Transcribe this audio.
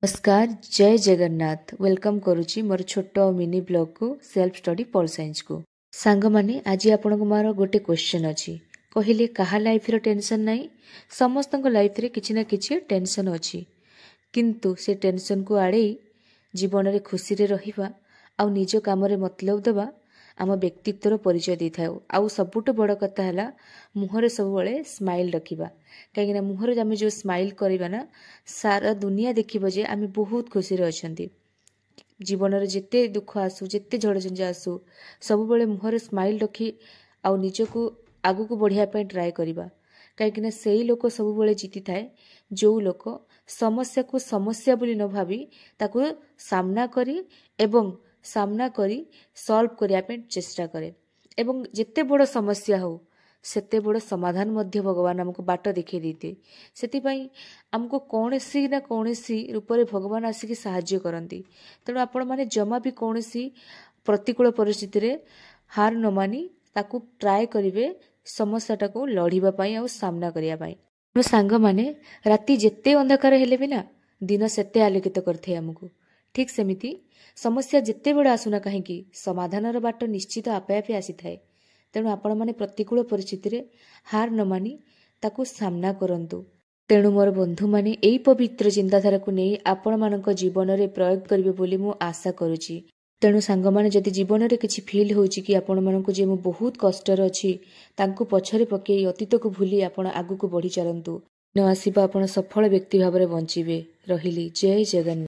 नमस्कार जय जगन्नाथ वेलकम करुच्ची मोर छोट मिनी ब्लॉग को सेल्फ स्टडी पॉल साइंस को सांग माने आज आपण मोर गोटे क्वेश्चन अच्छी कहले कहा लाइफ रो टेंशन नहीं समस्त लाइफ रे किछि ना किछि टेंशन अच्छी किंतु से टेंशन को आड़े जीवन रे खुशी रे रहिबा आउ निज काम रे मतलब देबा आम व्यक्तित्वर परिचय दी था आउ सबुठ बड़ कथा है मुहरे सब बड़े स्माइल रखा कहीं मुहर आम जो स्माइल करवा ना सारा दुनिया देखिबो जे आम बहुत खुशी रे अछंती जीवन रे जिते दुख आसू जिते झड़ झंझा आसू सब बड़े मुहरे स्माइल रखी आउ निजको आगु को बढ़िया पे ट्राए करवा कहीं से ही लोक सब बड़े जीति थाए जो लोक समस्या को समस्या बोली न भावी ताकू सामना करी सॉल्व करिया पे चेष्टा करे एवं जिते बड़ समस्या हो सेते बड़ समाधान मध्य भगवान हमको बाट देखै देते सेति पई हमको कौनसी ना कौनसी रूप रे भगवान आसिक साहाय्य करती तेणु आपण माने जमा भी कौनसी प्रतिकूल परिस्थिति रे हार न मानी ताकू ट्राए करिवे समस्याटा को लड़िबा पई आ सामना करिया पई मो सांग माने राति जेते अंधकार हेले भी ना दिन सेते आलोकित करथे हमको ठीक सेमिति समस्या जिते बड़ आसुना कहीं समाधान बाट निश्चित आपे आपे आसी थाए तेणु आपण माने प्रतिकूल परिस्थिति रे हार न मानी ताकू सामना करंतु तेणु मोर बंधु माने एई पवित्र चिंताधारा को नहीं आपण मानक जीवन रे प्रयोग करिवे बोली मु आशा करूची तेणु सांग माने जदि जीवन रे किछि फील होउची कि आपण मानक जे मु बहुत कष्टर अछि तांको पछरे पकेई अतीत को भूली आपण आगु को बढ़ी चलंतु न आसीबा आपण सफल व्यक्ति भाबरे बंचिबे रहिली जय जगन्नाथ।